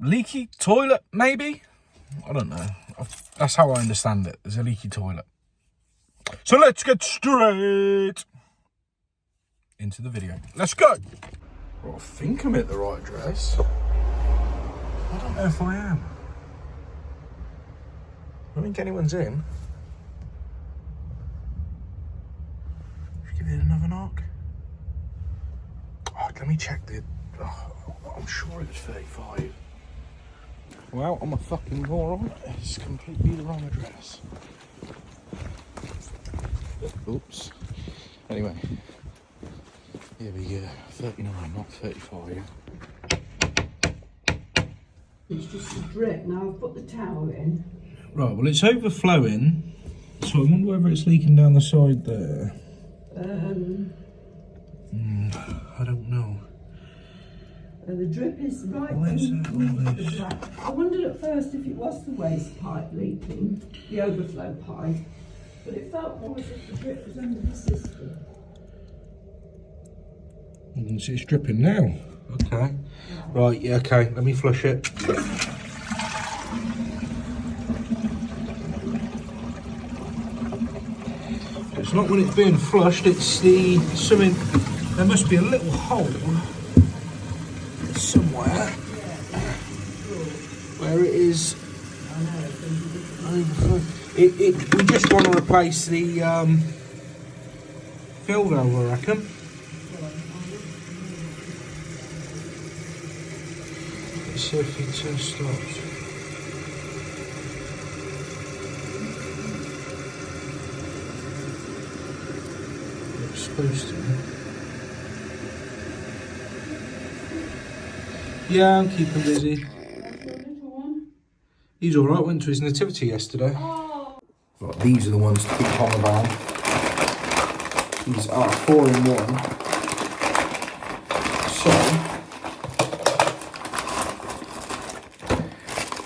leaky toilet, maybe? I don't know. That's how I understand it. There's a leaky toilet. So let's get straight into the video. Let's go. Well, I think I'm at the right address. I don't know if I am. I don't think anyone's in. Should give it another knock. Oh, let me check the... Oh, I'm sure it was 35. Well, I'm a fucking moron. It's completely the wrong address. Oops. Anyway. Here we go. 39, not 35. It's just a drip. Now I've put the towel in. Right, well, it's overflowing. So I wonder whether it's leaking down the side there. I don't know. The drip is right Why is that underneath like the black. I wondered at first if it was the waste pipe leaking, the overflow pipe, but it felt more as if the drip was under the system. You can see it's dripping now. Okay. Right, yeah, okay. Let me flush it. It's not when it's being flushed, it's the something. There must be a little hole somewhere where it is overflow. We just want to replace the fill valve, I reckon. Let's see if it stops. It's supposed to. Yeah, I'm keeping busy. He's alright, went to his nativity yesterday. Oh. Right, these are the ones to keep on the van. These are 4-in-1. So,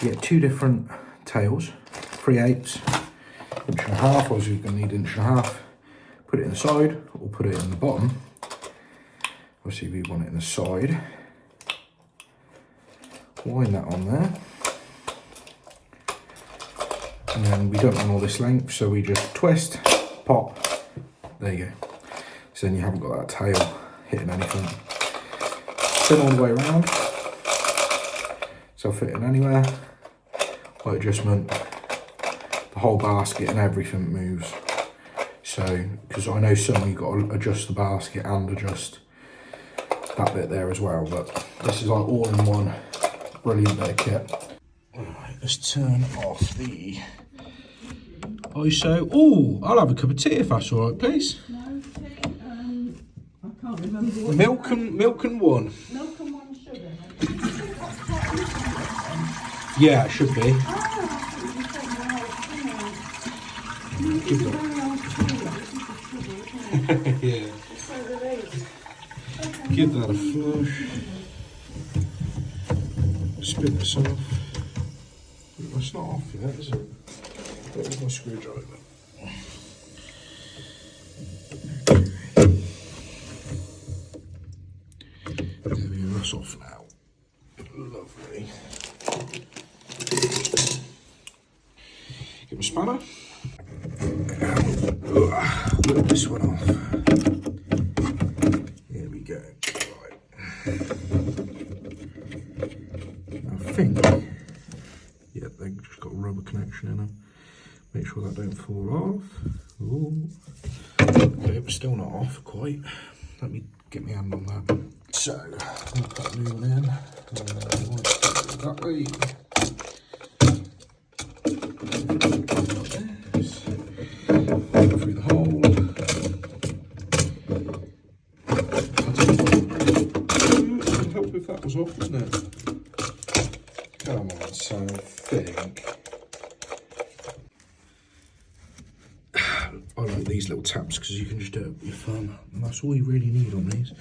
you get two different tails, 3/8, 1.5, obviously you're going to need 1.5. Put it in the side, or put it in the bottom. Obviously we want it in the side. Wind that on there. And then we don't want all this length, so we just twist, pop, there you go. So then you haven't got that tail hitting anything. Spin all the way around. So fit in anywhere. Light adjustment. The whole basket and everything moves. So, because I know some you've got to adjust the basket and adjust that bit there as well, but this is like all in one. Brilliant bit of kit. Alright, let's turn off the ISO. Oh, I'll have a cup of tea if that's alright, please. No tea, I can't remember what. Milk and one. Milk and 1 sugar. Yeah, it should be. Yeah. Give that a flush. Spin this off. It's not off yet, is it? There's my screwdriver. There we go, that's off now. Lovely. Get my spanner. Whip this one off. Here we go. Right. I think, yeah, they've just got a rubber connection in them. Make sure that don't fall off. Ooh. Okay, we're still not off quite. Let me get my hand on that. So, I'll put that new one in. That way. Through the hole. It'd help if that was off, wouldn't it? Come on, so I think. I like these little taps because you can just do it with your thumb, and that's all you really need on these.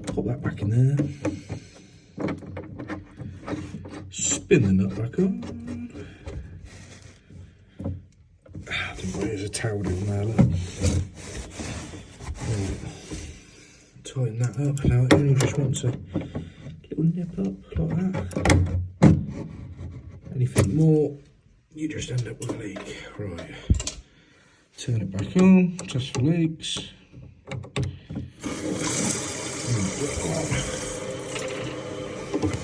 Pop that back in there. Spin the nut back on. I think there's a towel in there, look. Right. Tighten that up. Now it only just wants a little nip up like that. anything more, you just end up with a leak. Right. Turn it back on, test for leaks.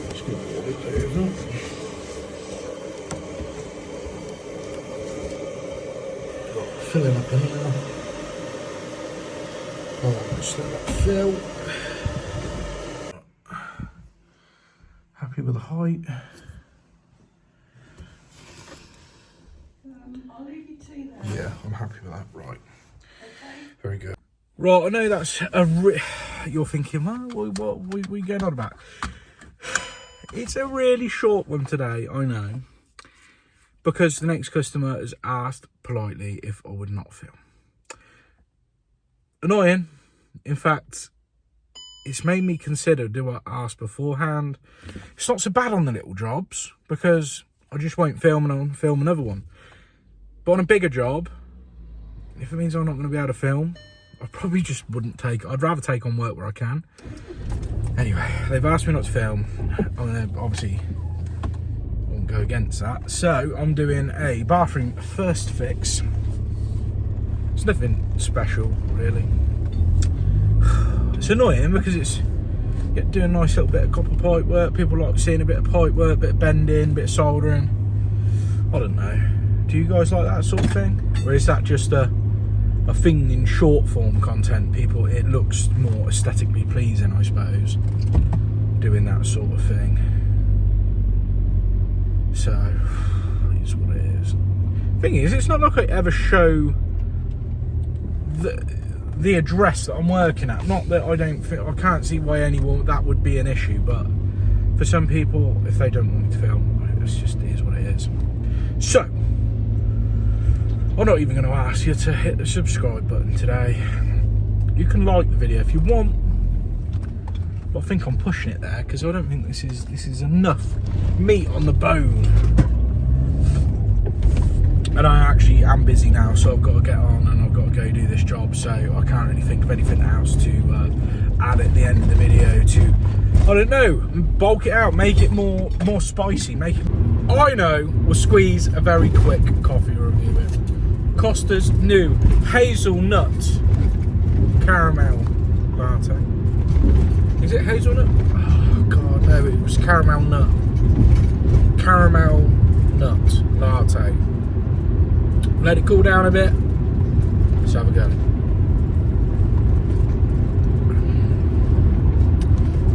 Just get all it over. Filling up in there. Oh, just let that fill. Happy with the height. I'll leave you to that. Yeah, I'm happy with that. Right. Okay. Very good. Right, I know that's you're thinking, well, what we going on about? It's a really short one today, I know. Because the next customer has asked politely if I would not film. Annoying. In fact, it's made me consider, do I ask beforehand? It's not so bad on the little jobs, because I just won't film and I'll film another one. But on a bigger job, if it means I'm not going to be able to film, I probably just wouldn't take. I'd rather take on work where I can. Anyway, they've asked me not to film. I'm going to obviously won't go against that. So I'm doing a bathroom first fix. It's nothing special, really. It's annoying because it's doing a nice little bit of copper pipe work. People like seeing a bit of pipe work, a bit of bending, a bit of soldering. I don't know. Do you guys like that sort of thing? Or is that just a thing in short form content? People, it looks more aesthetically pleasing, I suppose, doing that sort of thing. So, it's what it is. Thing is, it's not like I ever show the address that I'm working at. Not that I can't see why anyone that would be an issue, but for some people, if they don't want me to film, it's just, it is what it is. So, I'm not even going to ask you to hit the subscribe button today. You can like the video if you want, but I think I'm pushing it there because I don't think this is enough meat on the bone. And I actually am busy now, so I've got to get on and I've got to go do this job, so I can't really think of anything else to add at the end of the video to, I don't know, bulk it out, make it more spicy, make it, I know, we'll squeeze a very quick coffee review in. Costa's new hazelnut caramel latte. Is it hazelnut? Oh god, no, it was caramel nut. Caramel nut latte. Let it cool down a bit. Let's have a go.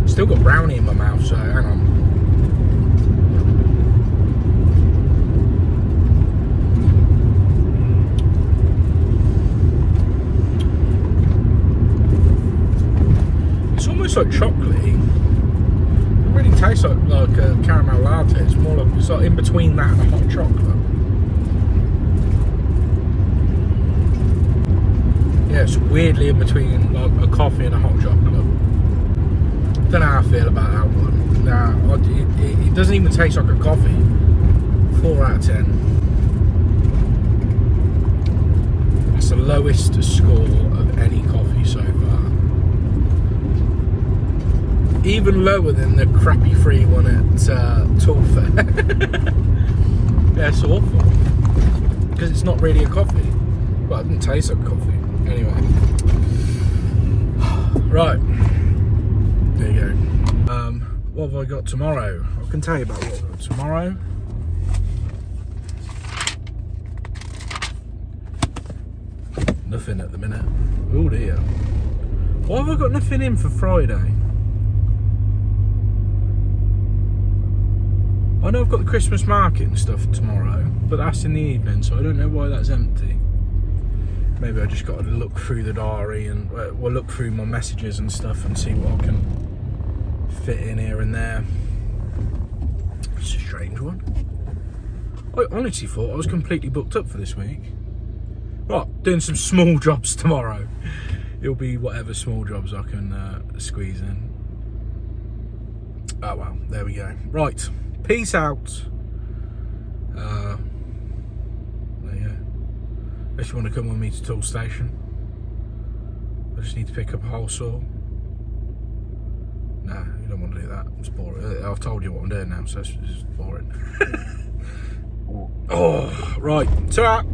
Still got brownie in my mouth, so hang on. It's almost like chocolatey. It really tastes like a caramel latte. It's more like, it's like in between that and a hot chocolate. Yeah, it's weirdly in between like a coffee and a hot chocolate. Don't know how I feel about that one. Nah, it doesn't even taste like a coffee. 4 out of 10. That's the lowest score of any coffee so far. Even lower than the crappy free one at Tool Fair. Yeah, it's awful. Because it's not really a coffee. Well, it didn't taste like coffee. Anyway. Right. There you go. What have I got tomorrow? I can tell you about what I've got tomorrow. Nothing at the minute. Oh dear. Why have I got nothing in for Friday? I know I've got the Christmas market and stuff tomorrow, but that's in the evening, so I don't know why that's empty. Maybe I just got to look through the diary and well, look through my messages and stuff and see what I can fit in here and there. It's a strange one. I honestly thought I was completely booked up for this week. Right, doing some small jobs tomorrow. It'll be whatever small jobs I can squeeze in. Oh well, there we go. Right, peace out. There you go. Unless you want to come with me to Tool Station. I just need to pick up a hole saw. Nah, you don't want to do that. It's boring. I've told you what I'm doing now, so it's just boring. Oh, right. Ta-ra.